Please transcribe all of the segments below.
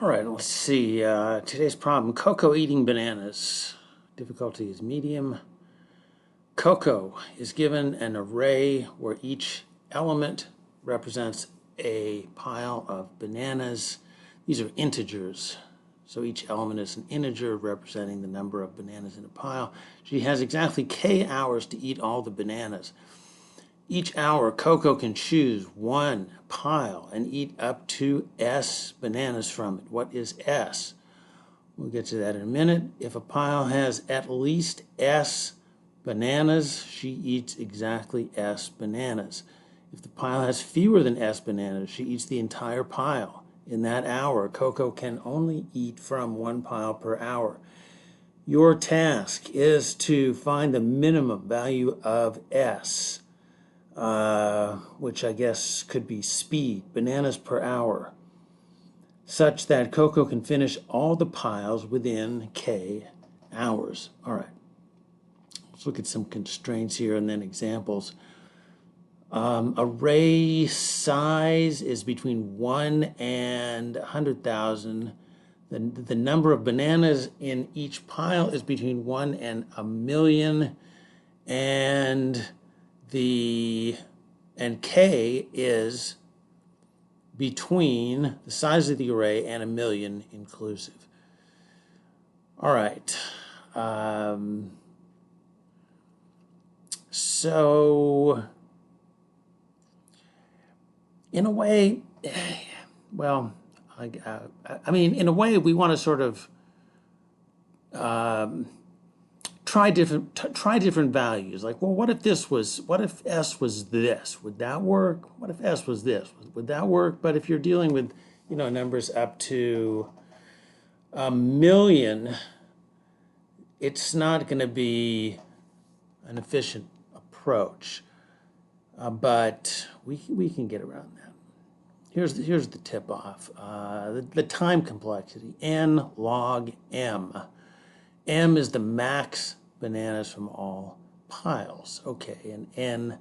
All right, let's see. Today's problem, Koko eating bananas. Difficulty is medium. Koko is given an array where each element represents a pile of bananas. These are integers. So each element is an integer representing the number of bananas in a pile. She has exactly k hours to eat all the bananas. Each hour, Koko can choose one pile and eat up to S bananas from it. What is S? We'll get to that in a minute. If a pile has at least S bananas, she eats exactly S bananas. If the pile has fewer than S bananas, she eats the entire pile. In that hour, Koko can only eat from one pile per hour. Your task is to find the minimum value of S. Which I guess could be speed, bananas per hour, such that Koko can finish all the piles within K hours. All right, let's look at some constraints here and then examples. Array size is between 1 and 100,000. The number of bananas in each pile is between 1 and 1,000,000, and K is between the size of the array and 1,000,000 inclusive. All right. So, in a way, well, in a way, we want to sort of try different values. Like, well, what if S was this? Would that work? What if S was this? Would that work? But if you're dealing with, numbers up to 1,000,000, it's not going to be an efficient approach. But we can get around that. Here's the tip off. The time complexity, n log m. M is the max bananas from all piles. Okay, and n,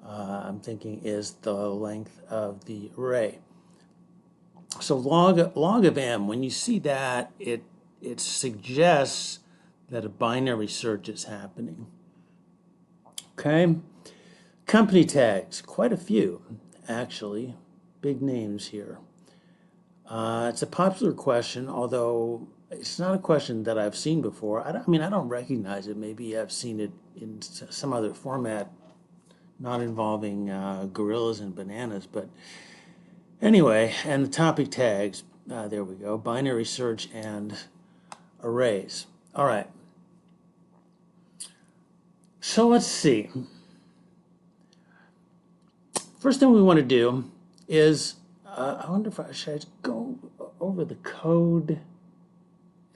I'm thinking, is the length of the array. So log of m, when you see that, it suggests that a binary search is happening. Okay, company tags, quite a few, actually, big names here. It's a popular question, although it's not a question that I've seen before. I don't recognize it. Maybe I've seen it in some other format, not involving gorillas and bananas. But anyway, and the topic tags, there we go, binary search and arrays. All right. So let's see. First thing we want to do is, I wonder if I should go over the code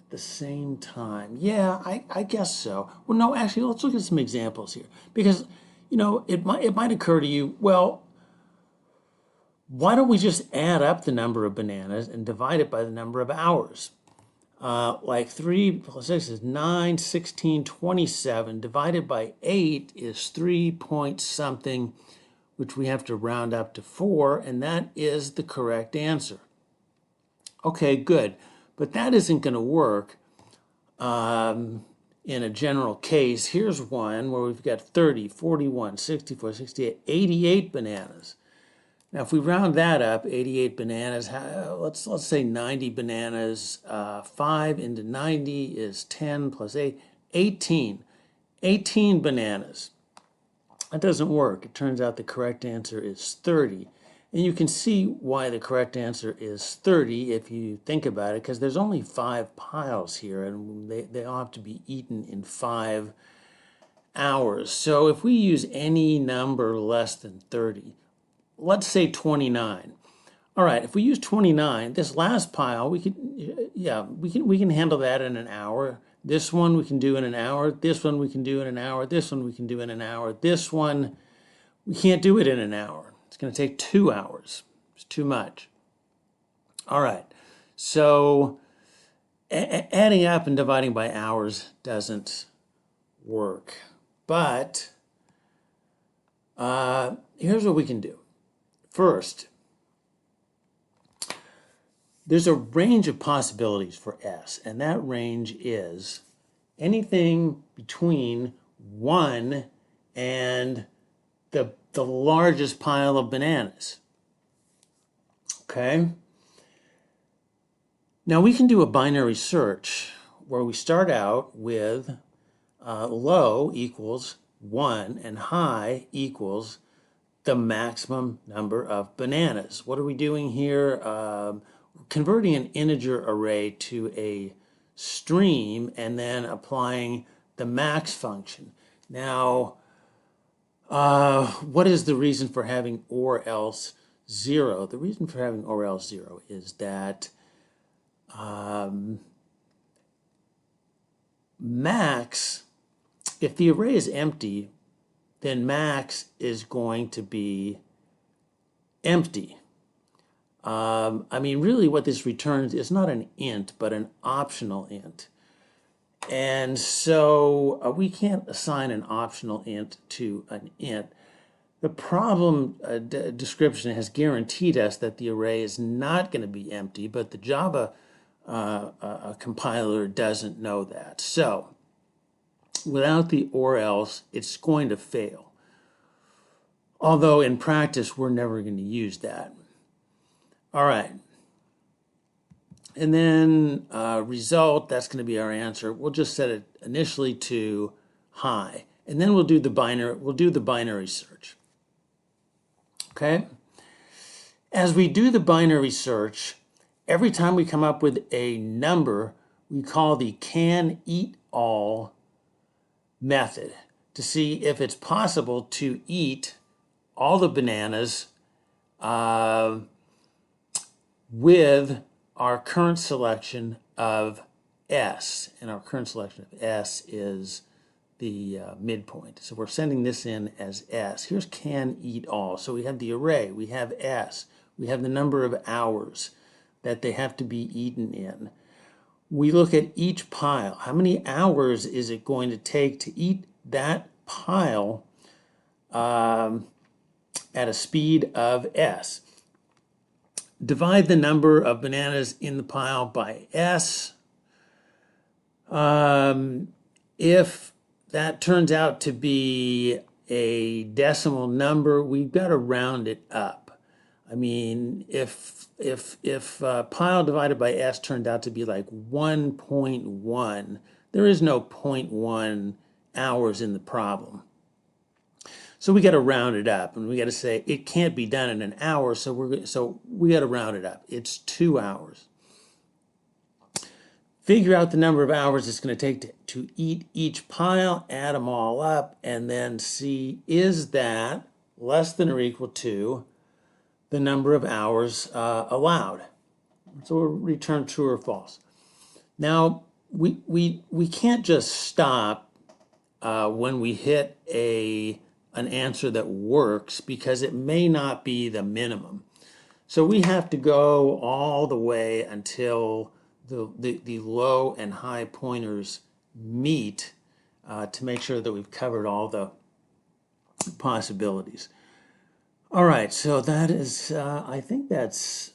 the same time. Yeah, I guess so. Well, no, actually, let's look at some examples here, because it might occur to you, well, why don't we just add up the number of bananas and divide it by the number of hours? Like 3 plus 6 is 9, 16, 27. Divided by 8 is 3 point something, which we have to round up to 4, and that is the correct answer. Okay, good. But that isn't going to work in a general case. Here's one where we've got 30, 41, 64, 68, 88 bananas. Now, if we round that up, 88 bananas, let's say 90 bananas. 5 into 90 is 10 plus 8, 18. 18 bananas. That doesn't work. It turns out the correct answer is 30. And you can see why the correct answer is 30 if you think about it, because there's only 5 piles here, and they all have to be eaten in 5 hours. So if we use any number less than 30, let's say 29. All right, if we use 29, this last pile, we can handle that in an hour. This one we can do in an hour. This one we can do in an hour. This one we can do in an hour. This one, we can't do it in an hour. It's going to take 2 hours. It's too much. All right. So adding up and dividing by hours doesn't work. But here's what we can do. First, there's a range of possibilities for S, and that range is anything between 1 and the largest pile of bananas. Okay? Now we can do a binary search where we start out with low equals 1 and high equals the maximum number of bananas. What are we doing here? Converting an integer array to a stream and then applying the max function. Now, what is the reason for having or else 0? The reason for having or else 0 is that max, if the array is empty, then max is going to be empty. I mean, really what this returns is not an int, but an optional int. And so we can't assign an optional int to an int. The problem description has guaranteed us that the array is not going to be empty, but the Java compiler doesn't know that. So without the or else, it's going to fail. Although in practice, we're never going to use that. All right. And then result, that's going to be our answer. We'll just set it initially to high. And then we'll do the binary search. Okay? As we do the binary search, every time we come up with a number, we call the can-eat-all method to see if it's possible to eat all the bananas with our current selection of S. And our current selection of S is the midpoint. So we're sending this in as S. Here's can eat all. So we have the array, we have S, we have the number of hours that they have to be eaten in. We look at each pile. How many hours is it going to take to eat that pile at a speed of S? Divide the number of bananas in the pile by S. If that turns out to be a decimal number, we've got to round it up. I mean, if pile divided by S turned out to be like 1.1, there is no 0.1 hours in the problem. So we got to round it up, and we got to say it can't be done in an hour, so we got to round it up. It's 2 hours. Figure out the number of hours it's going to take to eat each pile, add them all up, and then see is that less than or equal to the number of hours allowed. So we'll return true or false. Now, we can't just stop when we hit an answer that works, because it may not be the minimum. So we have to go all the way until the low and high pointers meet to make sure that we've covered all the possibilities. All right, so that is, I think that's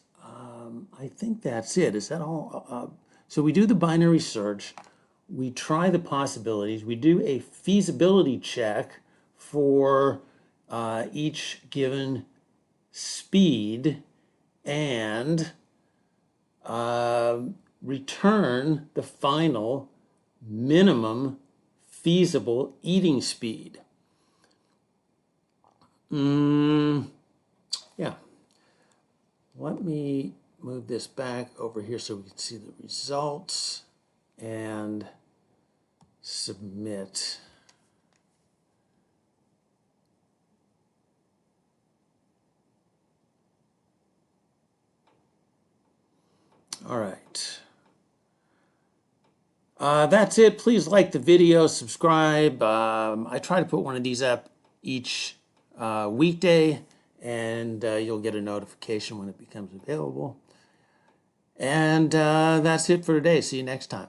it. Is that all? So we do the binary search, we try the possibilities, we do a feasibility check for each given speed, and return the final minimum feasible eating speed. Yeah. Let me move this back over here so we can see the results and submit. All right. That's it. Please like the video, subscribe. I try to put one of these up each weekday, and you'll get a notification when it becomes available. And that's it for today. See you next time.